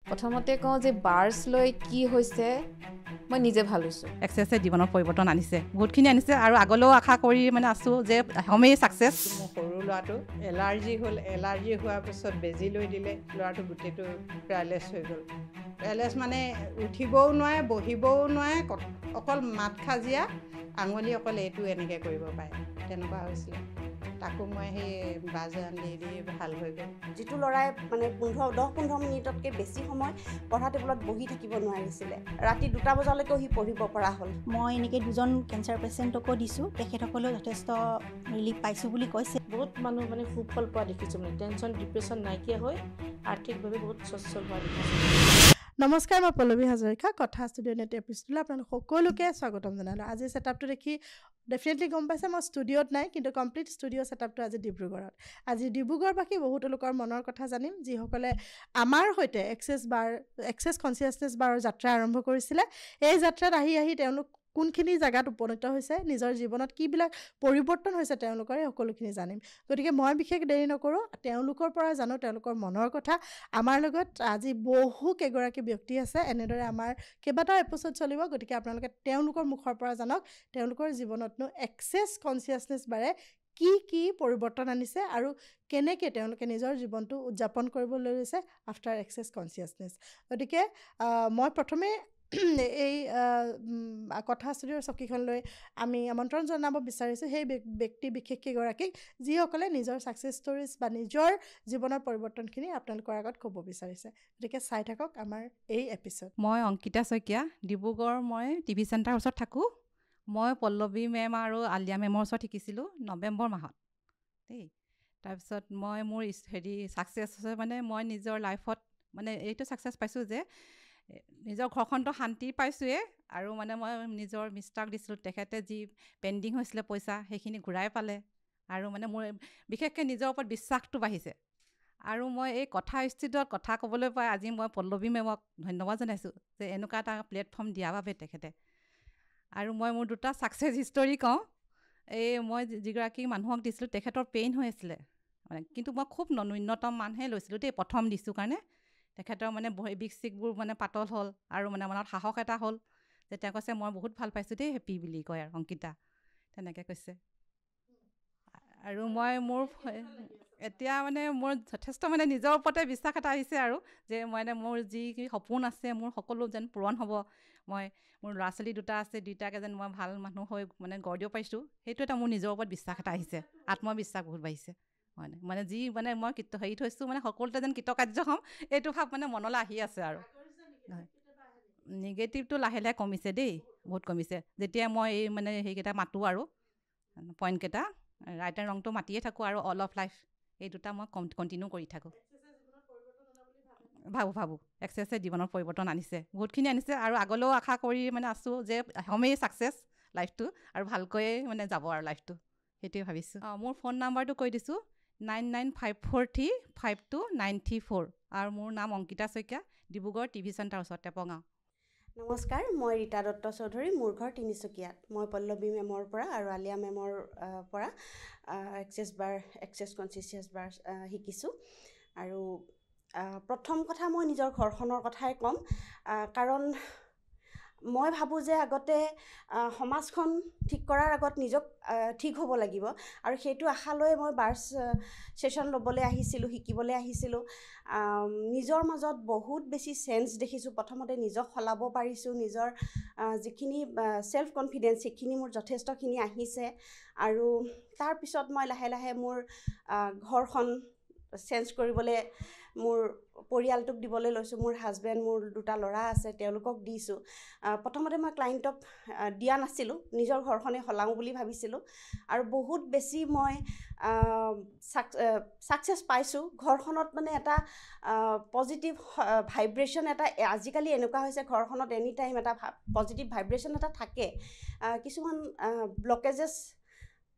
প্ৰথমতে কওঁ যে বাৰ্ছ লৈ কি হৈছে মই নিজে ভাল হৈছোঁ। এক্সেছে জীৱনত পৰিৱৰ্তন আনিছে, বহুতখিনি আনিছে আৰু আগলৈও আশা কৰি মানে আছোঁ যে হমেই ছাকচেছ। মোৰ সৰু ল'ৰাটো এলাৰ্জি হ'ল, এলাৰ্জি হোৱাৰ পিছত বেজী লৈ দিলে, ল'ৰাটো গোটেইটো পেৰালাইজ হৈ গ'ল। পেৰালাইজ মানে উঠিবও নোৱাৰে, বহিবও নোৱাৰে, অকল মাত খাজিয়া, আঙুলি অকল এইটো এনেকৈ কৰিব পাৰে, তেনেকুৱা হৈছিলে। তাকো মই সেই বাজান দি ভাল হৈ গ'ল। যিটো ল'ৰাই মানে 10-15 মিনিটতকৈ বেছি সময় পঢ়া টেবুলত বহি থাকিব নোৱাৰিছিলে, ৰাতি 2টা বজালৈকে সি পঢ়িব পৰা হ'ল। মই এনেকৈ 2জন কেঞ্চাৰ পেচেণ্টকো দিছোঁ, তেখেতসকলেও যথেষ্ট ৰিলিফ পাইছোঁ বুলি কৈছে। বহুত মানুহ মানে সুফল পোৱা দেখিছোঁ, মানে টেনশ্যন ডিপ্ৰেশ্যন নাইকিয়া হৈ আৰ্থিকভাৱে বহুত সচ্ছল হোৱা দেখিছোঁ। নমস্কাৰ, মই পল্লৱী হাজৰিকা, কথা ষ্টুডিঅ' নেট এপিছ'ডলৈ আপোনালোক সকলোকে স্বাগতম জনালোঁ। আজি ছেটআপটো দেখি ডেফিনেটলি গম পাইছে মই ষ্টুডিঅ'ত নাই, কিন্তু কমপ্লিট ষ্টুডিঅ' ছেটআপটো আজি ডিব্ৰুগড়ত। আজি ডিব্ৰুগড়বাসী বহুতো লোকৰ মনৰ কথা জানিম, যিসকলে আমাৰ সৈতে এক্সেছ কনচিয়াছনেছ বাৰৰ যাত্ৰা আৰম্ভ কৰিছিলে। এই যাত্ৰাত আহি তেওঁলোক কোনখিনি জেগাত উপনীত হৈছে, নিজৰ জীৱনত কিবিলাক পৰিৱৰ্তন হৈছে তেওঁলোকৰ, এই সকলোখিনি জানিম। গতিকে মই বিশেষ দেৰি নকৰোঁ, তেওঁলোকৰ পৰা জানো তেওঁলোকৰ মনৰ কথা। আমাৰ লগত আজি কেইগৰাকী ব্যক্তি আছে, এনেদৰে আমাৰ কেইবাটাও এপিছ'ড চলিব। গতিকে আপোনালোকে তেওঁলোকৰ মুখৰ পৰা জানক তেওঁলোকৰ জীৱনতনো এক্সেছ কনচিয়াছনেছ বাৰে কি পৰিৱৰ্তন আনিছে আৰু কেনেকৈ তেওঁলোকে নিজৰ জীৱনটো উদযাপন কৰিবলৈ লৈছে আফটাৰ এক্সেছ কনচিয়াছনেছ। গতিকে মই প্ৰথমে এই কথা ষ্টুডিঅ'ৰ চকীখনলৈ আমি আমন্ত্ৰণ জনাব বিচাৰিছোঁ সেই ব্যক্তি বিশেষ কেইগৰাকীক, যিসকলে নিজৰ ছাকচেছ ষ্টৰিজ বা নিজৰ জীৱনৰ পৰিৱৰ্তনখিনি আপোনালোকৰ আগত ক'ব বিচাৰিছে। গতিকে চাই থাকক আমাৰ এই এপিছ'ড। মই অংকিতা শইকীয়া, ডিব্ৰুগড় মই টিভি চেণ্টাৰৰ ওচৰত থাকোঁ। মই পল্লৱী মেম আৰু আলিয়া মেমৰ ওচৰত শিকিছিলোঁ নৱেম্বৰ মাহত দেই। তাৰপিছত মই মোৰ ছাকচেছ মানে মই নিজৰ লাইফত মানে এইটো ছাকচেছ পাইছোঁ যে নিজৰ ঘৰখনতো শান্তি পাইছোঁৱেই, আৰু মানে মই নিজৰ মিষ্টাৰক দিছিলোঁ, তেখেতে যি পেণ্ডিং হৈছিলে পইচা সেইখিনি ঘূৰাই পালে, আৰু মানে মোৰ বিশেষকৈ নিজৰ ওপৰত বিশ্বাসটো বাঢ়িছে। আৰু মই এই কথা ষ্টুডিঅ'ত কথা ক'বলৈ পাই আজি মই পল্লৱী মেমক ধন্যবাদ জনাইছোঁ যে এনেকুৱা এটা প্লেটফৰ্ম দিয়াৰ বাবে তেখেতে। আৰু মই মোৰ 2টা ছাকচেছ হিষ্টৰী কওঁ। এই মই যিগৰাকী মানুহক দিছিলোঁ তেখেতৰ পেইন হৈ আছিলে মানে, কিন্তু মই খুব ন্যূনতম মানহে লৈছিলোঁ দেই, প্ৰথম দিছোঁ কাৰণে। তেখেতৰ মানে বিষ চিকবোৰ মানে পাতল হ'ল, আৰু মানে মনত সাহস এটা হ'ল যে তেওঁ কৈছে মই বহুত ভাল পাইছোঁ দেই, হেপী বুলি কয় আৰু অংকিতা তেনেকৈ কৈছে। আৰু মই মোৰ এতিয়া মানে মোৰ যথেষ্ট মানে নিজৰ ওপৰতে বিশ্বাস এটা আহিছে, আৰু যে মানে মোৰ যি সপোন আছে মোৰ সকলো যেন পূৰণ হ'ব। মোৰ ল'ৰা ছোৱালী 2টা আছে, 2টাকে যেন মই ভাল মানুহ হৈ মানে গঢ় দিব পাৰিছোঁ, সেইটো এটা মোৰ নিজৰ ওপৰত বিশ্বাস এটা আহিছে, আত্মবিশ্বাস বহুত বাঢ়িছে। হয় মানে যি মানে মই হেৰি থৈছোঁ মানে সকলোতে যেন কৃতকাৰ্য হ'ম, এইটো ভাৱ মানে মনলৈ আহি আছে। আৰু নিগেটিভটো লাহে লাহে কমিছে দেই, বহুত কমিছে। যেতিয়া মই এই মানে সেইকেইটা মাতোঁ আৰু পইণ্টকেইটা ৰাইট এণ্ড ৰংটো মাতিয়ে থাকোঁ, আৰু অল অফ লাইফ এই 2টা মই কণ্টিনিউ কৰি থাকোঁ। ভাবোঁ এক্সেছে জীৱনত পৰিৱৰ্তন আনিছে, বহুতখিনি আনিছে, আৰু আগলৈও আশা কৰি মানে আছোঁ যে হমেই ছাকচেছ লাইফটো, আৰু ভালকৈয়ে মানে যাব আৰু লাইফটো, সেইটোৱে ভাবিছোঁ। মোৰ ফোন নাম্বাৰটো কৈ দিছোঁ 9954352934, আৰু মোৰ নাম অংকিতা শইকীয়া, ডিব্ৰুগড় টিভি চেণ্টাৰৰ ওচৰত টেপগাঁও। নমস্কাৰ, মই ৰীতা দত্ত চৌধুৰী, মোৰ ঘৰ তিনিচুকীয়াত। মই পল্লৱী মেমৰ পৰা আৰু আলিয়া মেমৰ পৰা এক্সেছ কনচিয়াছনেছ বাৰ শিকিছোঁ। আৰু প্ৰথম কথা মই নিজৰ ঘৰখনৰ কথাই ক'ম, কাৰণ মই ভাবোঁ যে আগতে সমাজখন ঠিক কৰাৰ আগত নিজক ঠিক হ'ব লাগিব, আৰু সেইটো আশা লৈ মই বাৰ্ছ ছেশ্যন ল'বলৈ আহিছিলোঁ, শিকিবলৈ আহিছিলোঁ। নিজৰ মাজত বহুত বেছি চেঞ্জ দেখিছোঁ। প্ৰথমতে নিজক সলাব পাৰিছোঁ, নিজৰ যিখিনি ছেল্ফ কনফিডেঞ্চ সেইখিনি মোৰ যথেষ্টখিনি আহিছে। আৰু তাৰপিছত মই লাহে লাহে মোৰ ঘৰখন চেঞ্জ কৰিবলৈ মোৰ পৰিয়ালটোক দিবলৈ লৈছোঁ। মোৰ হাজবেণ্ড, মোৰ 2টা ল'ৰা আছে, তেওঁলোকক দিছোঁ। প্ৰথমতে মই ক্লাইণ্টক দিয়া নাছিলোঁ, নিজৰ ঘৰখনেই সলাওঁ বুলি ভাবিছিলোঁ, আৰু বহুত বেছি মই ছাকচেছ পাইছোঁ। ঘৰখনত মানে এটা পজিটিভ ভাইব্ৰেশ্যন এটা, আজিকালি এনেকুৱা হৈছে ঘৰখনত এনি টাইম এটা পজিটিভ ভাইব্ৰেশ্যন এটা থাকে। কিছুমান ব্লকেজেছ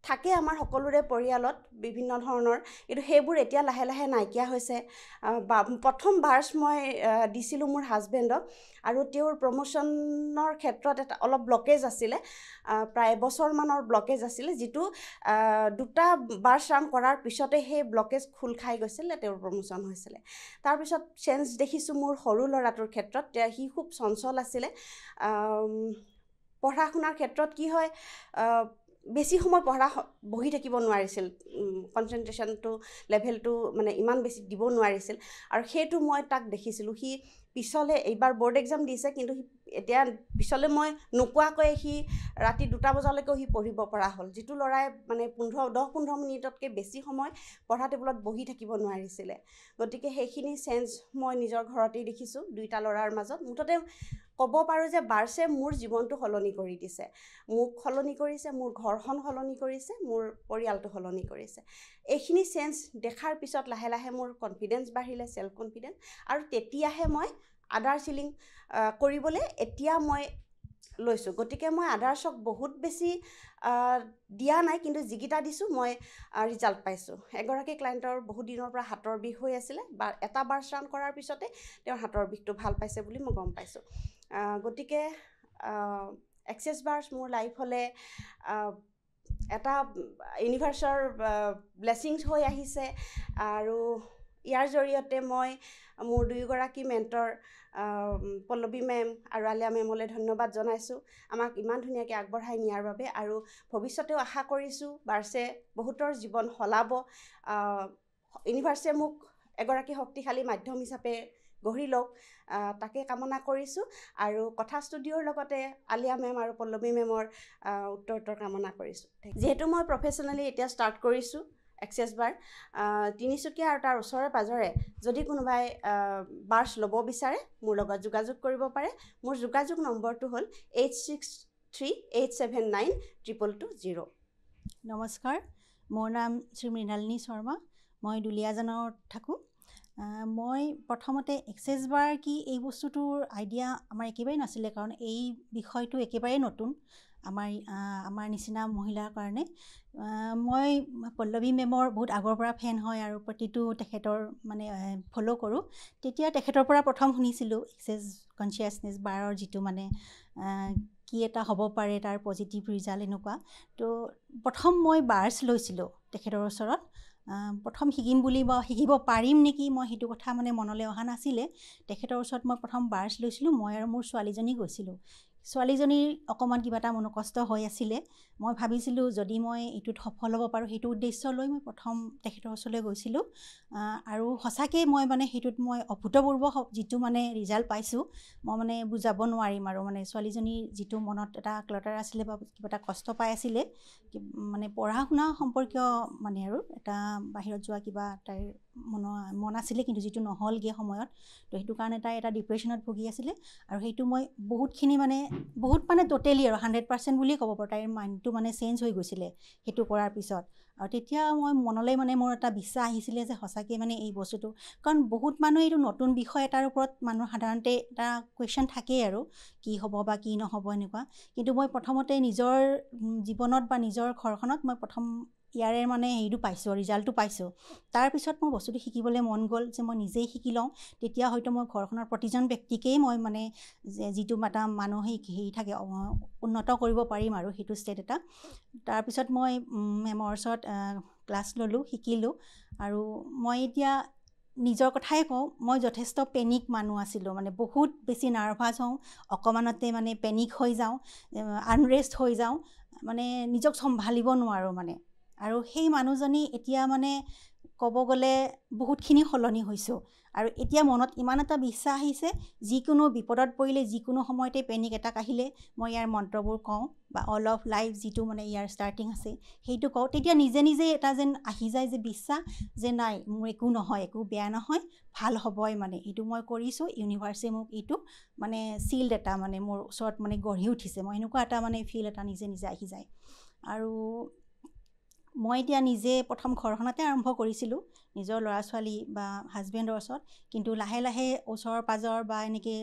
থাকে আমাৰ সকলোৰে পৰিয়ালত বিভিন্ন ধৰণৰ, কিন্তু সেইবোৰ এতিয়া লাহে লাহে নাইকিয়া হৈছে। প্ৰথম বাৰ্ছ মই দিছিলোঁ মোৰ হাজবেণ্ডক, আৰু তেওঁৰ প্ৰমোশ্যনৰ ক্ষেত্ৰত অলপ ব্লকেজ আছিলে, প্ৰায় এবছৰমানৰ ব্লকেজ আছিলে, যিটো 2টা বাৰ্ছ ৰান কৰাৰ পিছতে সেই ব্লকেজ খোল খাই গৈছিলে, তেওঁৰ প্ৰমোশ্যন হৈছিলে। তাৰপিছত চেঞ্জ দেখিছোঁ মোৰ সৰু ল'ৰাটোৰ ক্ষেত্ৰত। সি খুব চঞ্চল আছিলে। পঢ়া শুনাৰ ক্ষেত্ৰত কি হয়, বেছি সময় বহি থাকিব নোৱাৰিছিল, কনচেনট্ৰেশ্যনটো লেভেলটো মানে ইমান বেছি দিব নোৱাৰিছিল, আৰু সেইটো মই তাক দেখিছিলোঁ। সি পিছলৈ এইবাৰ বৰ্ড এক্সাম দিছে, কিন্তু এতিয়া পিছলৈ মই নোকোৱাকৈ সি ৰাতি 2টা বজালৈকেও সি পঢ়িব পৰা হ'ল, যিটো ল'ৰাই মানে 10-15 মিনিটতকৈ বেছি সময় পঢ়া টেবুলত বহি থাকিব নোৱাৰিছিলে। গতিকে সেইখিনি চেঞ্জ মই নিজৰ ঘৰতেই দেখিছোঁ 2টা ল'ৰাৰ মাজত। মুঠতে ক'ব পাৰোঁ যে বাৰ্ছে মোৰ জীৱনটো সলনি কৰি দিছে, মোক সলনি কৰিছে, মোৰ ঘৰখন সলনি কৰিছে, মোৰ পৰিয়ালটো সলনি কৰিছে। এইখিনি চেঞ্জ দেখাৰ পিছত লাহে লাহে মোৰ কনফিডেঞ্চ বাঢ়িলে, ছেল্ফ কনফিডেঞ্চ, আৰু তেতিয়াহে মই আদাৰ চিলিং কৰিবলৈ এতিয়া মই লৈছোঁ। গতিকে মই আদাৰ্ছক বহুত বেছি দিয়া নাই, কিন্তু যিকেইটা দিছোঁ মই ৰিজাল্ট পাইছোঁ। এগৰাকী ক্লায়েণ্টৰ বহুত দিনৰ পৰা হাতৰ বিষ হৈ আছিলে, এটা বাৰ্ছ ৰান কৰাৰ পিছতে তেওঁৰ হাতৰ বিষটো ভাল পাইছে বুলি মই গম পাইছোঁ। গতিকে এক্সেছ বাৰ্ছ মোৰ লাইফলৈ এটা ইউনিভাৰ্ছৰ ব্লেছিংছ হৈ আহিছে, আৰু ইয়াৰ জৰিয়তে মই মোৰ 2গৰাকী মেণ্টৰ পল্লৱী মেম আৰু আলিয়া মেমলৈ ধন্যবাদ জনাইছোঁ, আমাক ইমান ধুনীয়াকৈ আগবঢ়াই নিয়াৰ বাবে। আৰু ভৱিষ্যতেও আশা কৰিছোঁ বাৰ্ছে বহুতৰ জীৱন সলাব, ইউনিভাৰ্ছে মোক এগৰাকী শক্তিশালী মাধ্যম হিচাপে গঢ়ি লওক, তাকে কামনা কৰিছোঁ। আৰু কথা ষ্টুডিঅ'ৰ লগতে আলিয়া মেম আৰু পল্লৱী মেমৰ উত্তৰ কামনা কৰিছোঁ। যিহেতু মই প্ৰফেশ্যনেলি এতিয়া ষ্টাৰ্ট কৰিছোঁ এক্সেছ বাৰ, তিনিচুকীয়া আৰু তাৰ ওচৰে পাঁজৰে যদি কোনোবাই বাৰ্ছ ল'ব বিচাৰে মোৰ লগত যোগাযোগ কৰিব পাৰে। মোৰ যোগাযোগ নম্বৰটো হ'ল 8638792220। নমস্কাৰ, মোৰ নাম শ্ৰী মৃণালিনী শৰ্মা, মই দুলীয়াজানত থাকোঁ। মই প্ৰথমতে এক্সেছ বাৰ কি এই বস্তুটোৰ আইডিয়া আমাৰ একেবাৰেই নাছিলে, কাৰণ এই বিষয়টো একেবাৰেই নতুন আমাৰ নিচিনা মহিলাৰ কাৰণে। মই পল্লৱী মেমৰ বহুত আগৰ পৰা ফেন হয়, আৰু প্ৰতিটো তেখেতৰ মানে ফ'ল' কৰোঁ। তেতিয়া তেখেতৰ পৰা প্ৰথম শুনিছিলোঁ এক্সেছ কনচিয়াছনেছ বাৰৰ যিটো মানে কি এটা হ'ব পাৰে, তাৰ পজিটিভ ৰিজাল্ট এনেকুৱা। তো প্ৰথম মই বাৰ্ছ লৈছিলোঁ তেখেতৰ ওচৰত। প্ৰথম শিকিম বুলি বা শিকিব পাৰিম নেকি, মই সেইটো কথা মানে মনলৈ অহা নাছিলে। তেখেতৰ ওচৰত মই প্ৰথম বাৰ্ছ লৈছিলোঁ, মই আৰু মোৰ ছোৱালীজনী গৈছিলোঁ। ছোৱালীজনীৰ অকণমান কিবা এটা মনকষ্ট হৈ আছিলে, মই ভাবিছিলোঁ যদি মই এইটোত সফল হ'ব পাৰোঁ, সেইটো উদ্দেশ্য লৈ মই প্ৰথম তেখেতৰ ওচৰলৈ গৈছিলোঁ। আৰু সঁচাকৈ মই মানে সেইটোত মই অভূতপূৰ্ব যিটো মানে ৰিজাল্ট পাইছোঁ, মই মানে বুজাব নোৱাৰিম। আৰু মানে ছোৱালীজনীৰ যিটো মনত এটা ক্লাটাৰ আছিলে বা কিবা এটা কষ্ট পাই আছিলে, মানে পঢ়া শুনা সম্পৰ্কীয় মানে আৰু এটা বাহিৰত যোৱা কিবা তাইৰ মন আছিলে, কিন্তু যিটো নহ'লগৈ সময়ত। তো সেইটো কাৰণে তাই এটা ডিপ্ৰেশ্যনত ভুগি আছিলে, আৰু সেইটো মই বহুতখিনি মানে টোটেলি আৰু 100% বুলিয়ে ক'ব পাৰোঁ। তাইৰ মাইণ্ডটো মানে চেঞ্জ হৈ গৈছিলে সেইটো কৰাৰ পিছত। আৰু তেতিয়া মই মনলৈ মানে মোৰ এটা বিশ্বাস আহিছিলে যে সঁচাকৈ মানে এই বস্তুটো, কাৰণ বহুত মানুহে এইটো নতুন বিষয় এটাৰ ওপৰত মানুহৰ সাধাৰণতে এটা কুৱেশ্যন থাকেই আৰু কি হ'ব বা কি নহ'ব এনেকুৱা। কিন্তু মই প্ৰথমতে নিজৰ জীৱনত বা নিজৰ ঘৰখনত মই প্ৰথম ইয়াৰে মানে হেৰিটো পাইছোঁ, ৰিজাল্টটো পাইছোঁ। তাৰপিছত মোৰ বস্তুটো শিকিবলৈ মন গ'ল যে মই নিজেই শিকি লওঁ, তেতিয়া হয়তো মই ঘৰখনৰ প্ৰতিজন ব্যক্তিকেই মই মানে যিটো এটা মানসিক হেৰি থাকে উন্নত কৰিব পাৰিম আৰু সেইটো ষ্টেট এটা। তাৰপিছত মই মেমৰ ওচৰত ক্লাছ ল'লোঁ, শিকিলোঁ। আৰু মই এতিয়া নিজৰ কথাই কওঁ, মই যথেষ্ট পেনিক মানুহ আছিলোঁ, মানে বহুত বেছি নাৰ্ভাছ হওঁ, অকণমানতে মানে পেনিক হৈ যাওঁ, আনৰেষ্ট হৈ যাওঁ, মানে নিজক চম্ভালিব নোৱাৰোঁ মানে। আৰু সেই মানুহজনী এতিয়া মানে ক'ব গ'লে বহুতখিনি সলনি হৈছোঁ। আৰু এতিয়া মনত ইমান এটা বিশ্বাস আহিছে, যিকোনো বিপদত পৰিলে, যিকোনো সময়তে পেনিক এটাক আহিলে মই ইয়াৰ মন্ত্ৰবোৰ কওঁ, বা অল অফ লাইফ যিটো মানে ইয়াৰ ষ্টাৰ্টিং আছে সেইটো কওঁ। তেতিয়া নিজে নিজে এটা যেন আহি যায় যে বিশ্বাস, যে নাই মোৰ একো নহয়, একো বেয়া নহয়, ভাল হ'বই। মানে এইটো মই কৰিছোঁ, ইউনিভাৰ্ছে মোক এইটো মানে চিল্ড এটা মানে মোৰ ওচৰত মানে গঢ়ি উঠিছে, মই এনেকুৱা এটা মানে ফিল এটা নিজে নিজে আহি যায়। আৰু মই এতিয়া নিজে প্ৰথম ঘৰখনতে আৰম্ভ কৰিছিলোঁ, নিজৰ ল'ৰা ছোৱালী বা হাজবেণ্ডৰ ওচৰত। কিন্তু লাহে লাহে ওচৰ পাজৰ বা এনেকৈ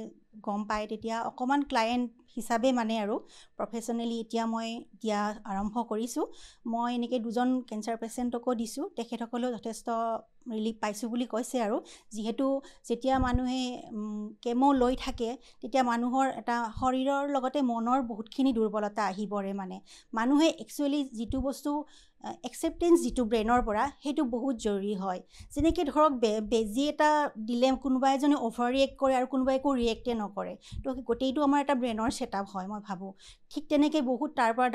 গম পায়, তেতিয়া অকণমান ক্লায়েণ্ট হিচাপে মানে আৰু প্ৰফেশ্যনেলি এতিয়া মই দিয়া আৰম্ভ কৰিছোঁ। মই এনেকৈ 2জন কেঞ্চাৰ পেচেণ্টকো দিছোঁ, তেখেতসকলেও যথেষ্ট ৰিলিফ পাইছোঁ বুলি কৈছে। আৰু যিহেতু যেতিয়া মানুহে কেমো লৈ থাকে তেতিয়া মানুহৰ এটা শৰীৰৰ লগতে মনৰ বহুতখিনি দুৰ্বলতা আহি পৰে। মানে মানুহে একচুৱেলি যিটো বস্তু একচেপ্টেঞ্চ যিটো ব্ৰেইনৰ পৰা সেইটো বহুত জৰুৰী হয়। যেনেকৈ ধৰক বেজী এটা দিলে কোনোবা এজনে অভাৰ ৰিয়েক্ট কৰে আৰু কোনোবাই একো ৰিয়েক্টে নকৰে, তো গোটেইটো আমাৰ এটা ব্ৰেইনৰ ছেটআপ হয় মই ভাবোঁ। ঠিক তেনেকৈ বহুত তাৰ পৰা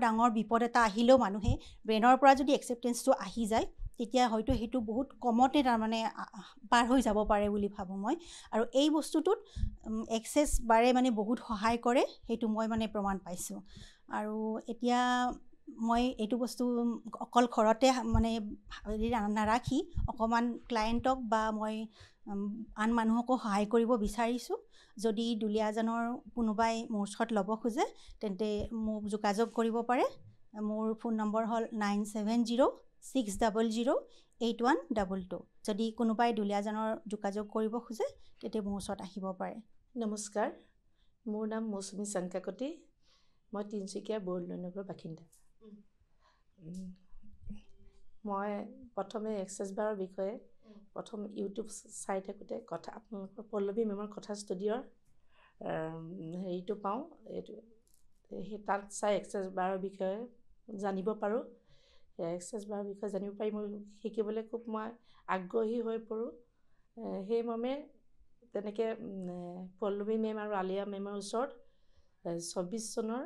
ডাঙৰ বিপদ এটা আহিলেও মানুহে ব্ৰেইনৰ পৰা যদি একচেপ্টেঞ্চটো আহি যায় তেতিয়া হয়তো সেইটো বহুত কমতে তাৰমানে পাৰ হৈ যাব পাৰে বুলি ভাবোঁ মই। আৰু এই বস্তুটোত এক্সেছ বাৰে মানে বহুত সহায় কৰে, সেইটো মই মানে প্ৰমাণ পাইছোঁ। আৰু এতিয়া মই এইটো বস্তু অকল ঘৰতে মানে নাৰাখি অকণমান ক্লায়েণ্টক বা মই আন মানুহকো সহায় কৰিব বিচাৰিছোঁ। যদি দুলীয়াজানৰ কোনোবাই মোৰ ওচৰত ল'ব খোজে তেন্তে মোক যোগাযোগ কৰিব পাৰে। মোৰ ফোন নম্বৰ হ'ল 9706008122। যদি কোনোবাই দুলীয়াজানৰ যোগাযোগ কৰিব খোজে তেতিয়া মোৰ ওচৰত আহিব পাৰে। নমস্কাৰ, মোৰ নাম মৌচুমী চাংকাকতি। মই তিনিচুকীয়া বৰদলৈনগৰৰ বাসিন্দা। মই প্ৰথমে এক্সেছ বাৰৰ বিষয়ে প্ৰথম ইউটিউব চাই থাকোঁতে আপোনালোকৰ পল্লৱী মেমৰ কথা ষ্টুডিঅ'ৰ হেৰিটো পাওঁ, এইটো সেই তাত চাই এক্সেছ বাৰৰ বিষয়ে জানিব পাৰোঁ। এক্সেছ বাৰৰ বিষয়ে জানিব পাৰি মই শিকিবলৈ খুব মই আগ্ৰহী হৈ পৰোঁ। সেইমৰ্মে তেনেকৈ পল্লৱী মেম আৰু আলিয়া মেমৰ ওচৰত 24 চনৰ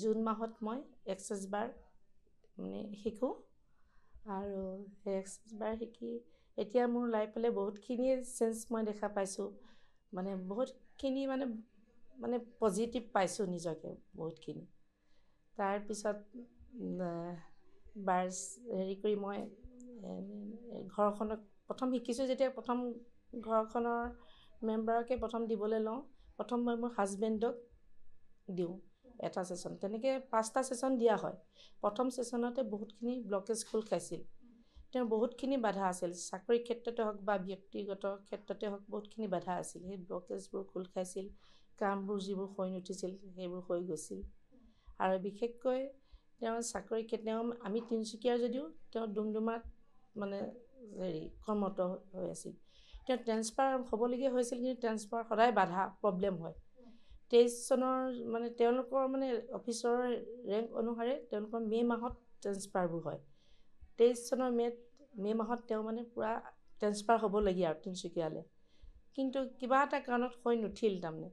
জুন মাহত মই এক্সেছ বাৰ মানে শিকোঁ। আৰু সেই এক্সেছ বাৰ শিকি এতিয়া মোৰ লাইফলৈ বহুতখিনিয়ে চেঞ্জ মই দেখা পাইছোঁ। মানে বহুতখিনি মানে পজিটিভ পাইছোঁ নিজকে বহুতখিনি। তাৰপিছত বাৰ্ছ হেৰি কৰি মই ঘৰখনত প্ৰথম শিকিছোঁ যেতিয়া প্ৰথম ঘৰখনৰ মেম্বাৰকে প্ৰথম দিবলৈ লওঁ। প্ৰথম মই মোৰ হাজবেণ্ডক দিওঁ এটা ছেশ্যন, তেনেকৈ 5টা ছেশ্যন দিয়া হয়। প্ৰথম ছেশ্যনতে বহুতখিনি ব্লকেজ খোল খাইছিল। তেওঁ বহুতখিনি বাধা আছিল, চাকৰিৰ ক্ষেত্ৰতে হওক বা ব্যক্তিগত ক্ষেত্ৰতে হওক বহুতখিনি বাধা আছিল। সেই ব্লকেজবোৰ খোল খাইছিল, কামবোৰ যিবোৰ হৈ নুঠিছিল সেইবোৰ হৈ গৈছিল। আৰু বিশেষকৈ তেওঁৰ চাকৰি আমি তিনিচুকীয়াৰ যদিও তেওঁ ডুমডুমাত মানে কৰ্মৰত হৈ আছিল। তেওঁ ট্ৰেন্সফাৰ হ'বলগীয়া হৈছিল, কিন্তু ট্ৰেন্সফাৰ সদায় বাধা প্ৰব্লেম হয়। 23 চনৰ মানে তেওঁলোকৰ মানে অফিচৰ ৰেংক অনুসাৰে তেওঁলোকৰ মে' মাহত ট্ৰেন্সফাৰবোৰ হয়। 23 চনৰ মে' মাহত তেওঁ মানে পূৰা ট্ৰেন্সফাৰ হ'বলগীয়া আৰু তিনিচুকীয়ালৈ, কিন্তু কিবা এটা কাৰণত হৈ নুঠিল। তাৰমানে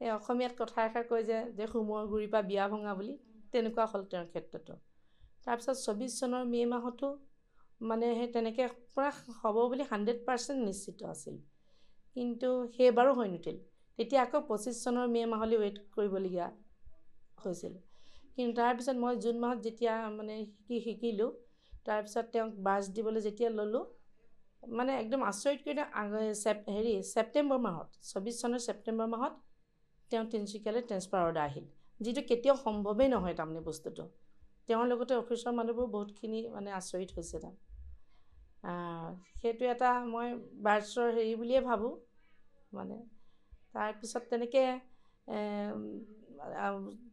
এই অসমীয়াত কথা এষাৰ কয় যে হোমৰ গুৰিৰ পৰা বিয়া ভঙা বুলি, তেনেকুৱা হ'ল তেওঁৰ ক্ষেত্ৰতো। তাৰপিছত 24 চনৰ মে' মাহতো মানে সেই তেনেকৈ পূৰা হ'ব বুলি 100% নিশ্চিত আছিল, কিন্তু সেইবাৰো হৈ নুঠিল। তেতিয়া আকৌ 25 চনৰ মে' মাহলৈ ৱেইট কৰিবলগীয়া হৈছিল। কিন্তু তাৰপিছত মই জুন মাহত যেতিয়া মানে শিকিলোঁ, তাৰপিছত তেওঁক বাৰ্ছ দিবলৈ যেতিয়া ল'লোঁ, মানে একদম আচৰিত কৰি ছেপ্টেম্বৰ মাহত 24 চনৰ ছেপ্টেম্বৰ মাহত তেওঁ তিনিচুকীয়ালৈ ট্ৰেন্সফাৰ অৰ্ডাৰ আহিল, যিটো কেতিয়াও সম্ভৱেই নহয়। তাৰমানে বস্তুটো তেওঁৰ লগতে অফিচৰ মানুহবোৰ বহুতখিনি মানে আচৰিত হৈছে। সেইটো এটা মই বাৰ্ছৰ হেৰি বুলিয়ে ভাবোঁ। মানে তাৰপিছত তেনেকৈ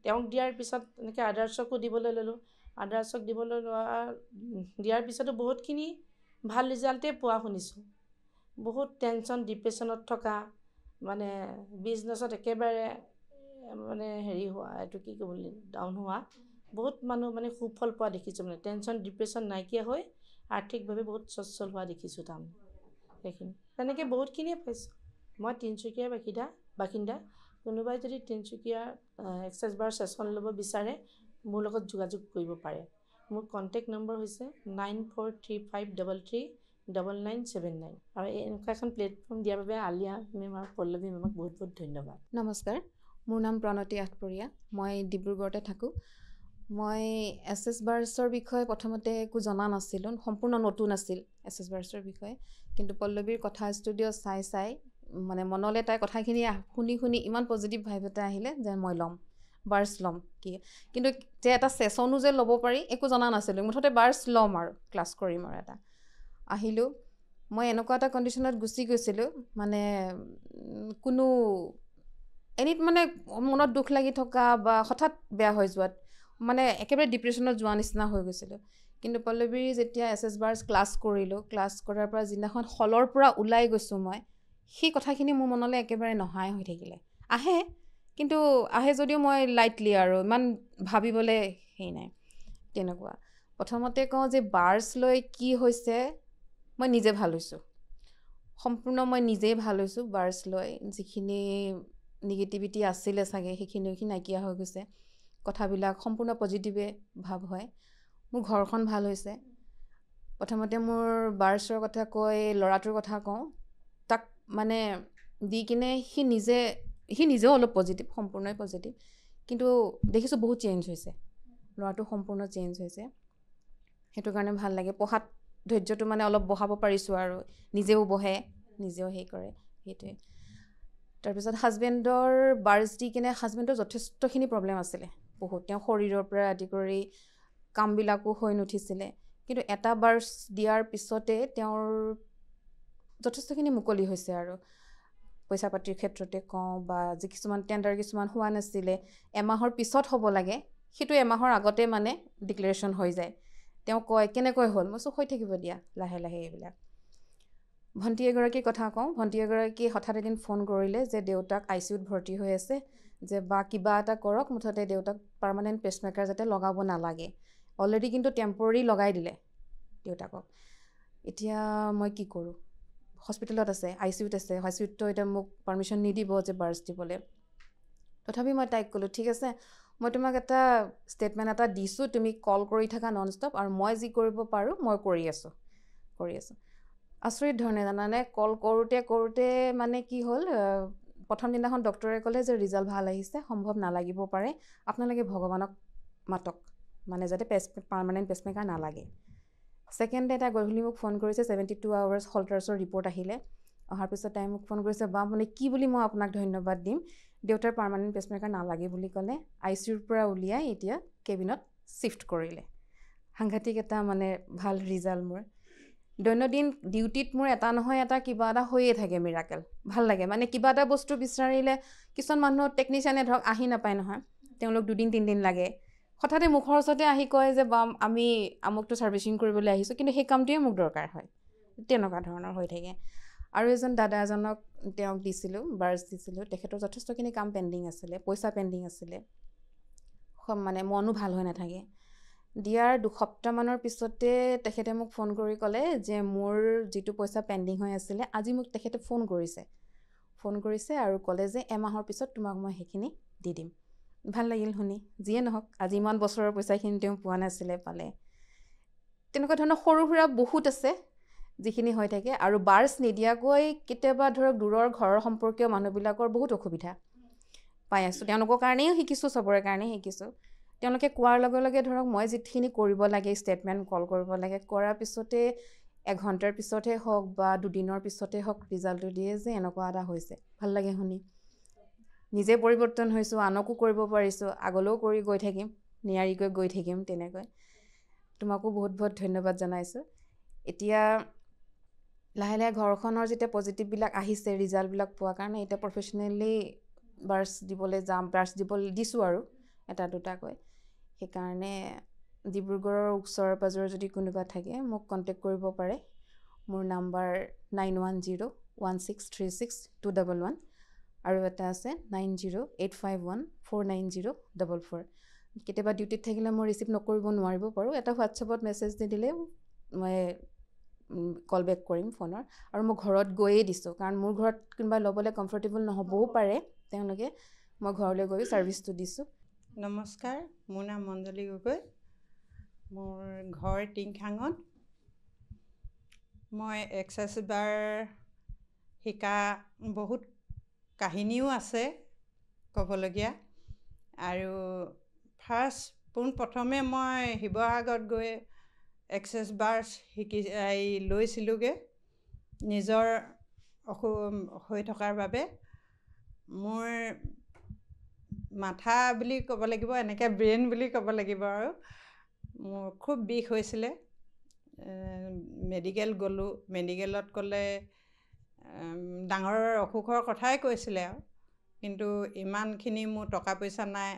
তেওঁক দিয়াৰ পিছত এনেকৈ আদাৰ্ছকো দিবলৈ ল'লোঁ। আদাৰ্ছক দিয়াৰ পিছতো বহুতখিনি ভাল ৰিজাল্টেই পোৱা শুনিছোঁ। বহুত টেনশ্যন ডিপ্ৰেশ্যনত থকা, মানে বিজনেছত একেবাৰে মানে হেৰি হোৱা, এইটো কি ক'ব ডাউন হোৱা বহুত মানুহ মানে সুফল পোৱা দেখিছোঁ। মানে টেনশ্যন ডিপ্ৰেশ্যন নাইকিয়া হৈ আৰ্থিকভাৱে বহুত সচ্ছল হোৱা দেখিছোঁ। তাৰমানে সেইখিনি তেনেকৈ বহুতখিনিয়ে পাইছোঁ। মই তিনিচুকীয়াৰ বাসিন্দা। কোনোবাই যদি তিনিচুকীয়াৰ এক্সেছ বাৰ ছেশ্যন ল'ব বিচাৰে মোৰ লগত যোগাযোগ কৰিব পাৰে। মোৰ কণ্টেক্ট নম্বৰ হৈছে 9435339979। আৰু এনেকুৱা এখন প্লেটফৰ্ম দিয়াৰ বাবে আলিয়া মেম আৰু পল্লৱী মেমক বহুত বহুত ধন্যবাদ। নমস্কাৰ, মোৰ নাম প্ৰণতি আঠপৰীয়া। মই ডিব্ৰুগড়তে থাকোঁ। মই এছ বাৰ্ছৰ বিষয়ে প্ৰথমতে একো জনা নাছিলোঁ, সম্পূৰ্ণ নতুন আছিল এছ বাৰ্ছৰ বিষয়ে। কিন্তু পল্লৱীৰ কথা ষ্টুডিঅ' চাই মানে মনলৈ তাই কথাখিনি শুনি ইমান পজিটিভ ভাইব এটা আহিলে যে মই বাৰ্ছ ল'ম কিন্তু যে এটা ছেশ্যনো যে ল'ব পাৰি একো জনা নাছিলোঁ। মুঠতে বাৰ্ছ ল'ম আৰু ক্লাছ কৰিম আৰু এটা আহিলোঁ। মই এনেকুৱা এটা কণ্ডিশ্যনত গুচি গৈছিলোঁ, মানে কোনো এনিত মানে মনত দুখ লাগি থকা বা হঠাৎ বেয়া হৈ যোৱাত মানে একেবাৰে ডিপ্ৰেশ্যনত যোৱা নিচিনা হৈ গৈছিলোঁ। কিন্তু পল্লৱীৰ যেতিয়া এছ বাৰ্ছ ক্লাছ কৰিলোঁ, ক্লাছ কৰাৰ পৰা যিদিনাখন হলৰ পৰা ওলাই গৈছোঁ মই, সেই কথাখিনি মোৰ মনলৈ একেবাৰে নহাই হৈ থাকিলে। আহে, কিন্তু আহে যদিও মই লাইটলি আৰু ইমান ভাবিবলৈ হেৰি নাই তেনেকুৱা। প্ৰথমতে কওঁ যে বাৰ্ছ লৈ কি হৈছে, মই নিজে ভাল হৈছোঁ, সম্পূৰ্ণ মই নিজেই ভাল হৈছোঁ বাৰ্ছ লৈ। যিখিনি নিগেটিভিটি আছিলে চাগে সেইখিনি নাইকিয়া হৈ গৈছে, কথাবিলাক সম্পূৰ্ণ পজিটিভে ভাৱ হয়। মোৰ ঘৰখন ভাল হৈছে। প্ৰথমতে মোৰ বাৰ্ছৰ কথা কৈ ল'ৰাটোৰ কথা কওঁ, তাক মানে দি কিনে সি নিজেও অলপ পজিটিভ, সম্পূৰ্ণই পজিটিভ, কিন্তু দেখিছোঁ বহুত চেঞ্জ হৈছে, ল'ৰাটো সম্পূৰ্ণ চেঞ্জ হৈছে। সেইটো কাৰণে ভাল লাগে। পঢ়াত ধৈৰ্যটো মানে অলপ বঢ়াব পাৰিছোঁ আৰু নিজেও বহে, নিজেও হেৰি কৰে, সেইটোৱে। তাৰপিছত হাজবেণ্ডৰ বাৰ্ছ দি কিনে হাজবেণ্ডৰ যথেষ্টখিনি প্ৰব্লেম আছিলে বহুত, তেওঁ শৰীৰৰ পৰা আদি কৰি কামবিলাকো হৈ নুঠিছিলে, কিন্তু এটা বাৰ্ছ দিয়াৰ পিছতে তেওঁৰ যথেষ্টখিনি মুকলি হৈছে আৰু পইচা পাতিৰ ক্ষেত্ৰতে কওঁ বা যি কিছুমান টেণ্ডাৰ কিছুমান হোৱা নাছিলে, এমাহৰ পিছত হ'ব লাগে, সেইটো এমাহৰ আগতে মানে ডিক্লেৰেশ্যন হৈ যায়। তেওঁ কয় কেনেকৈ হ'ল, মই হৈ থাকিব দিয়া লাহে লাহে এইবিলাক। ভণ্টি এগৰাকীৰ কথা কওঁ, ভণ্টি এগৰাকী হঠাৎ এদিন ফোন কৰিলে যে দেউতাক ICUত ভৰ্তি হৈ আছে, যে বা কিবা এটা কৰক, মুঠতে দেউতাক পাৰ্মানেণ্ট পেচমেকাৰ যাতে লগাব নালাগে। অলৰেডি কিন্তু টেম্পৰৰী লগাই দিলে দেউতাকক। এতিয়া মই কি কৰোঁ, হস্পিটেলত আছে, ICUত আছে, ICUততো এতিয়া মোক পাৰ্মিশ্যন নিদিব যে বাৰ্ছ দিবলৈ। তথাপি মই তাইক ক'লোঁ ঠিক আছে, মই তোমাক এটা ষ্টেটমেণ্ট এটা দিছোঁ, তুমি কল কৰি থাকা নন ষ্টপ, আৰু মই যি কৰিব পাৰোঁ মই কৰি আছোঁ। আচৰিত ধৰণে জানানে, কল কৰোঁতে মানে কি হ'ল, প্ৰথম দিনাখন ডক্টৰে ক'লে যে ৰিজাল্ট ভাল আহিছে, সম্ভৱ নালাগিব পাৰে, আপোনালোকে ভগৱানক মাতক, মানে যাতে পাৰ্মানেণ্ট পেচমেকাৰ নালাগে। ছেকেণ্ড ডে তাই গধূলি মোক ফোন কৰিছে, 72 আৱাৰ্ছ হল্টাৰ্ছৰ ৰিপৰ্ট আহিলে। অহাৰ পিছত তাই মোক ফোন কৰিছে, বা মানে কি বুলি মই আপোনাক ধন্যবাদ দিম, দেউতাৰ পাৰ্মানেণ্ট পেচমেকাৰ নালাগে বুলি ক'লে, ICUৰ পৰা উলিয়াই এতিয়া কেবিনত শ্বিফ্ট কৰিলে। সাংঘাতিক এটা মানে ভাল ৰিজাল্ট মোৰ। দৈনন্দিন ডিউটিত মোৰ এটা নহয় এটা কিবা এটা হৈয়ে থাকে মিৰাকেল, ভাল লাগে। মানে কিবা এটা বস্তু বিচাৰিলে কিছুমান মানুহ টেকনিচিয়ানে ধৰক আহি নাপায় নহয়, তেওঁলোক 2-3 দিন লাগে, হঠাতে মুখৰ ওচৰতে আহি কয় যে বা আমি আমুকটো ছাৰ্ভিচিং কৰিবলৈ আহিছোঁ, কিন্তু সেই কামটোৱে মোক দৰকাৰ হয়, তেনেকুৱা ধৰণৰ হৈ থাকে। আৰু এজন দাদা এজনক তেওঁক দিছিলোঁ, বাৰ্ছ দিছিলোঁ, তেখেতৰ যথেষ্টখিনি কাম পেণ্ডিং আছিলে, পইচা পেণ্ডিং আছিলে, মানে মনো ভাল হৈ নাথাকে। দিয়াৰ 2 সপ্তাহমানৰ পিছতে তেখেতে মোক ফোন কৰি ক'লে যে মোৰ যিটো পইচা পেণ্ডিং হৈ আছিলে, আজি মোক তেখেতে ফোন কৰিছে আৰু ক'লে যে এমাহৰ পিছত তোমাক মই সেইখিনি দি দিম। ভাল লাগিল শুনি, যিয়ে নহওক আজি ইমান বছৰৰ পইচাখিনি তেওঁ পোৱা নাছিলে, পালে। তেনেকুৱা ধৰণৰ সৰু সুৰা বহুত আছে যিখিনি হৈ থাকে। আৰু বাৰ্ছ নিদিয়াকৈ কেতিয়াবা ধৰক দূৰৰ ঘৰৰ সম্পৰ্কীয় মানুহবিলাকৰ বহুত অসুবিধা পাই আছোঁ, তেওঁলোকৰ কাৰণেও শিকিছোঁ, চবৰে কাৰণেই শিকিছোঁ। তেওঁলোকে কোৱাৰ লগে লগে ধৰক মই যিখিনি কৰিব লাগে, ষ্টেটমেণ্ট কল কৰিব লাগে, কৰাৰ পিছতে 1 ঘণ্টাৰ পিছতহে হওক বা 2 দিনৰ পিছতে হওক ৰিজাল্টটো দিয়ে যে এনেকুৱা এটা হৈছে। ভাল লাগে শুনি, নিজে পৰিৱৰ্তন হৈছোঁ, আনকো কৰিব পাৰিছোঁ, আগলৈও কৰি গৈ থাকিম, নিয়াৰিকৈ গৈ থাকিম তেনেকৈ। তোমাকো বহুত বহুত ধন্যবাদ জনাইছোঁ। এতিয়া লাহে লাহে ঘৰখনৰ যেতিয়া পজিটিভবিলাক আহিছে, ৰিজাল্টবিলাক পোৱাৰ কাৰণে এতিয়া প্ৰফেচনেলি বাৰ্ছ দিবলৈ যাম, বাৰ্ছ দিবলৈ দিছোঁ আৰু 1-2টাকৈ। সেইকাৰণে ডিব্ৰুগড়ৰ ওচৰে পাঁজৰে যদি কোনোবা থাকে মোক কণ্টেক্ট কৰিব পাৰে। মোৰ নাম্বাৰ 9101636211, আৰু এটা আছে 9085149044। কেতিয়াবা ডিউটিত থাকিলে মই ৰিচিভ নকৰিব নোৱাৰিব পাৰোঁ, এটা হোৱাটছএপত মেছেজ দি দিলে মই কল বেক কৰিম ফোনৰ। আৰু মই ঘৰত গৈয়ে দিছোঁ, কাৰণ মোৰ ঘৰত কোনোবাই ল'বলৈ কমফৰ্টেবল নহ'বও পাৰে, তেওঁলোকে মই ঘৰলৈ গৈ ছাৰ্ভিচটো দিছোঁ। নমস্কাৰ, মোৰ নাম মঞ্জলী গগৈ, মোৰ ঘৰ টিংখাঙত। মই এক্সেছ বাৰ শিকা বহুত কাহিনীও আছে ক'বলগীয়া। আৰু পোনপ্ৰথমে মই শিৱসাগৰত গৈ এক্সেছ বাৰ্ছ লৈছিলোঁগৈ নিজৰ হৈ থকাৰ বাবে। মোৰ মাথা বুলি ক'ব লাগিব, এনেকৈ ব্ৰেইন বুলি ক'ব লাগিব। আৰু মোৰ খুব বিষ হৈছিলে, মেডিকেল গ'লোঁ, মেডিকেলত ক'লে ডাঙৰ অসুখৰ কথাই কৈছিলে আৰু, কিন্তু ইমানখিনি মোৰ টকা পইচা নাই,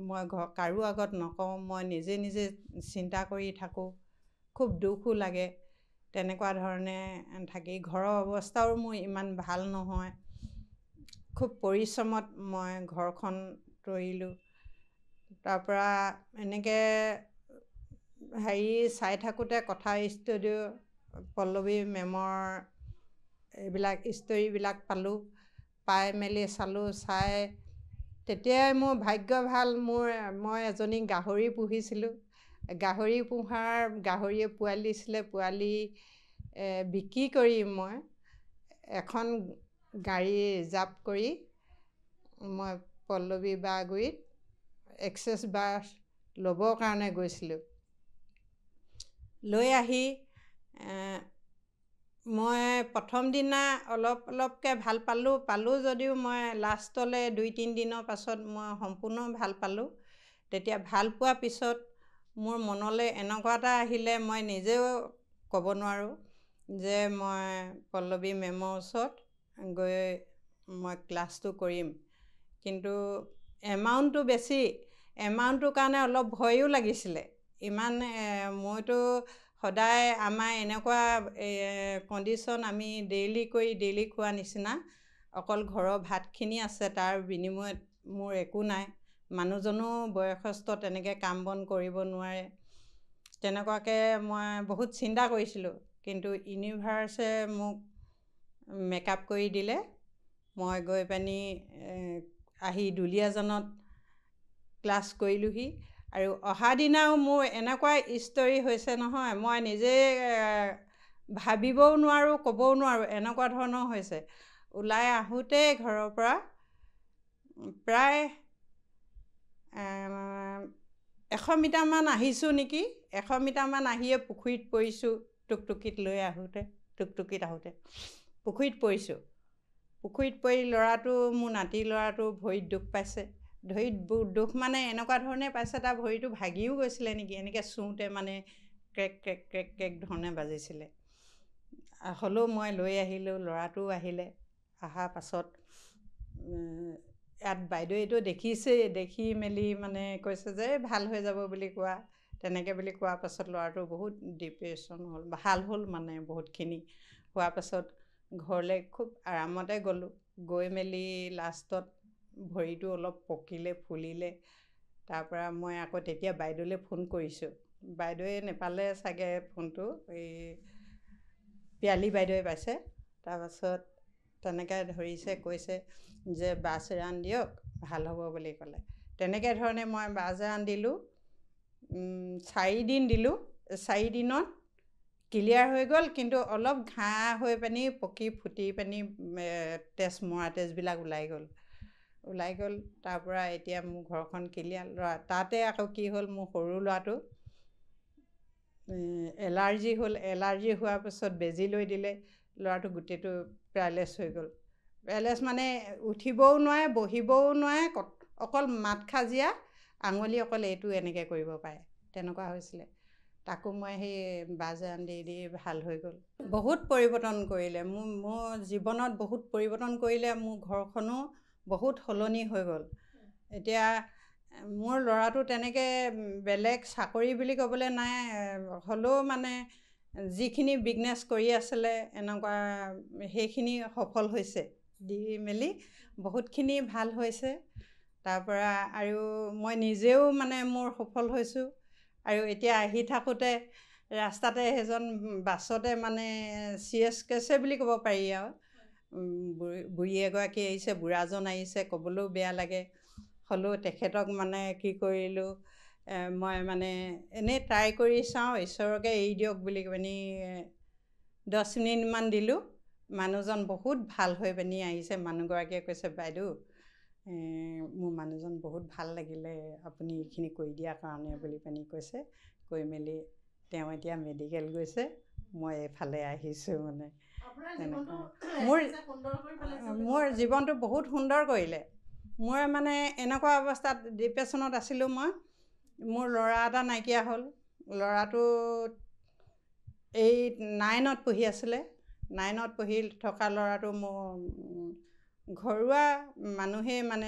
মই কাৰো আগত নকওঁ, মই নিজে নিজে চিন্তা কৰি থাকোঁ, খুব দুখো লাগে। তেনেকুৱা ধৰণে থাকি ঘৰৰ অৱস্থাও মোৰ ইমান ভাল নহয়, খুব পৰিশ্ৰমত মই ঘৰখন তৰিলোঁ। তাৰপৰা এনেকৈ চাই থাকোঁতে কথা ষ্টুডিঅ' পল্লৱী মেমৰ এইবিলাক ষ্টৰিবিলাক পালোঁ, পাই মেলি চালোঁ, চাই তেতিয়াই মোৰ ভাগ্য ভাল, মই এজনী গাহৰি পুহিছিলোঁ। গাহৰিয়ে পোৱালি দিছিলে, পোৱালি বিক্ৰী কৰি মই এখন গাড়ী ৰিজাৰ্ভ কৰি মই পল্লৱী বাৰ গুৰিত এক্সেছ বাছ ল'বৰ কাৰণে গৈছিলোঁ। লৈ আহি মই প্ৰথম দিনা অলপকৈ ভাল পালোঁ যদিও মই লাষ্টলৈ 2-3 দিনৰ পাছত মই সম্পূৰ্ণ ভাল পালোঁ। তেতিয়া ভাল পোৱাৰ পিছত মোৰ মনলৈ এনেকুৱা এটা আহিলে, মই নিজেও ক'ব নোৱাৰোঁ যে মই পল্লৱী মেমৰ ওচৰত গৈ মই ক্লাছটো কৰিম। কিন্তু এমাউণ্টটো বেছি, এমাউণ্টটোৰ কাৰণে অলপ ভয়ো লাগিছিলে। মইতো সদায় আমাৰ এনেকুৱা কণ্ডিশ্যন, আমি ডেইলি খোৱা নিচিনা, অকল ঘৰৰ ভাতখিনি আছে, তাৰ বিনিময়ত মোৰ একো নাই। মানুহজনো বয়সস্থ, তেনেকৈ কাম বন কৰিব নোৱাৰে। তেনেকুৱাকৈ মই বহুত চিন্তা কৰিছিলোঁ, কিন্তু ইউনিভাৰ্ছে মোক মেকআপ কৰি দিলে। মই গৈ পানি আহি দুলীয়াজানত ক্লাছ কৰিলোঁহি। আৰু অহা দিনাও মোৰ এনেকুৱা ষ্টৰি হৈছে নহয়, মই নিজে ভাবিবও নোৱাৰোঁ, ক'বও নোৱাৰোঁ, এনেকুৱা ধৰণৰ হৈছে। ওলাই আহোঁতেই ঘৰৰ পৰা প্ৰায় 100 মিটাৰমান আহিছোঁ নেকি, 100 মিটাৰমান আহিয়ে পুখুৰীত পৰিছোঁ। টুকটুকিত আহোঁতে পুখুৰীত পৰিছোঁ। পুখুৰীত পৰি মোৰ নাতি ল'ৰাটো ভৰিত দুখ পাইছে। ভৰিত দুখ মানে এনেকুৱা ধৰণে পাইছে, তাৰ ভৰিটো ভাগিও গৈছিলে নেকি, এনেকৈ চুওঁতে মানে ক্ৰেক ক্ৰেক ক্ৰেক ক্ৰেক ধৰণে বাজিছিলে। হ'লেও মই লৈ আহিলোঁ, ল'ৰাটোও আহিলে। অহাৰ পাছত ইয়াত বাইদেৱেতো দেখিছেই, দেখি মেলি মানে কৈছে যে ভাল হৈ যাব বুলি কোৱা। তেনেকৈ বুলি কোৱাৰ পাছত ল'ৰাটো বহুত ডিপ্ৰেশ্যন হ'ল, ভাল হ'ল মানে বহুতখিনি। হোৱাৰ পাছত ঘৰলৈ খুব আৰামতে গ'লোঁ। গৈ মেলি লাষ্টত ভৰিটো অলপ পকিলে, ফুলিলে। তাৰপৰা মই আকৌ তেতিয়া বাইদেউলৈ ফোন কৰিছোঁ। বাইদেৱে নেপালে চাগে ফোনটো, এই পিয়ালি বাইদেৱে পাইছে। তাৰপাছত তেনেকৈ ধৰিছে, কৈছে যে বাছ ৰান দিয়ক, ভাল হ'ব বুলি ক'লে। তেনেকৈ ধৰণে মই বাছ ৰান দিলোঁ। 4 দিন দিলোঁ। 4 দিনত ক্লিয়াৰ হৈ গ'ল, কিন্তু অলপ ঘাঁ হৈ পানি পকি ফুটি পানি মৰা তেজবিলাক ওলাই গ'ল। তাৰপৰা এতিয়া মোৰ ঘৰখন ক্লিয়াৰ। তাতে আকৌ কি হ'ল, মোৰ সৰু ল'ৰাটো এলাৰ্জি হ'ল। এলাৰ্জি হোৱাৰ পাছত বেজী লৈ দিলে, ল'ৰাটো গোটেইটো পেৰালাইজ হৈ গ'ল। পেৰালাইজ মানে উঠিবও নোৱাৰে, বহিবও নোৱাৰে, অকল মাত খাজিয়া, আঙুলি অকল এইটো এনেকৈ কৰিব পাৰে, তেনেকুৱা হৈছিলে। তাকো মই সেই বাছ ৰান দি ভাল হৈ গ'ল। বহুত পৰিৱৰ্তন কৰিলে মোৰ জীৱনত, বহুত পৰিৱৰ্তন কৰিলে। মোৰ ঘৰখনো বহুত সলনি হৈ গ'ল। এতিয়া মোৰ ল'ৰাটো তেনেকৈ বেলেগ চাকৰি বুলি ক'বলৈ নাই, হ'লেও মানে যিখিনি বিজনেছ কৰি আছিলে এনেকুৱা, সেইখিনি সফল হৈছে, দি মেলি বহুতখিনি ভাল হৈছে। তাৰপৰা আৰু মই নিজেও মানে মোৰ সফল হৈছোঁ। আৰু এতিয়া আহি থাকোঁতে ৰাস্তাতে সেইজন বাছতে মানে চিৰিয়াছ কেছে বুলি ক'ব পাৰি আৰু, বুঢ়ী এগৰাকী আহিছে, বুঢ়াজন আহিছে, ক'বলৈও বেয়া লাগে। হ'লেও তেখেতক মানে কি কৰিলোঁ, মই মানে এনেই ট্ৰাই কৰি চাওঁ, ঈশ্বৰকে এৰি দিয়ক বুলি পিনি 10 মিনিটমান দিলোঁ। মানুহজন বহুত ভাল হৈ পিনি আহিছে। মানুহগৰাকীয়ে কৈছে, বাইদেউ মোৰ মানুহজন বহুত ভাল লাগিলে আপুনি এইখিনি কৰি দিয়াৰ কাৰণে বুলি পিনি কৈছে। কৈ মেলি তেওঁ এতিয়া মেডিকেল গৈছে, মই এইফালে আহিছোঁ। মানে মোৰ জীৱনটো বহুত সুন্দৰ কৰিলে। মই মানে এনেকুৱা অৱস্থাত ডিপ্ৰেশ্যনত আছিলোঁ মই। মোৰ ল'ৰা এটা নাইকিয়া হ'ল। ল'ৰাটো 9ত পঢ়ি আছিলে। 9ত পঢ়ি থকা ল'ৰাটো মোৰ ঘৰুৱা মানুহে মানে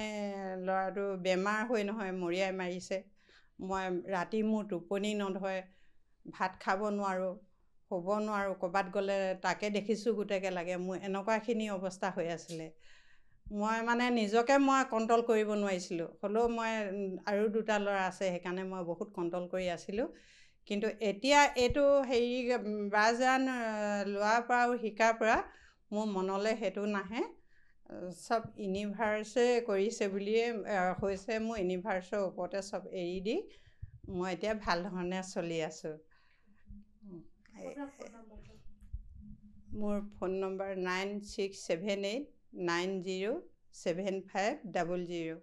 ল'ৰাটো বেমাৰ হৈ নহয় মৰিয়াই মাৰিছে। মই ৰাতি মোৰ টোপনি নধৰে, ভাত খাব নোৱাৰোঁ, শুব নোৱাৰোঁ, ক'ৰবাত গ'লে তাকে দেখিছোঁ গোটেকে লাগে। মোৰ এনেকুৱাখিনি অৱস্থা হৈ আছিলে। মই মানে নিজকে মই কণ্ট্ৰল কৰিব নোৱাৰিছিলোঁ। হ'লেও মই আৰু 2টা ল'ৰা আছে, সেইকাৰণে মই বহুত কণ্ট্ৰল কৰি আছিলোঁ। কিন্তু এতিয়া এইটো হেৰি বাজান লোৱাৰ পৰা আৰু শিকাৰ পৰা মোৰ মনলৈ সেইটো নাহে। চব ইউনিভাৰ্ছে কৰিছে বুলিয়ে হৈছে। মোৰ ইউনিভাৰ্ছৰ ওপৰতে চব এৰি দি মই এতিয়া ভাল ধৰণে চলি আছোঁ। মোৰ ফোন নম্বৰ 9678907500।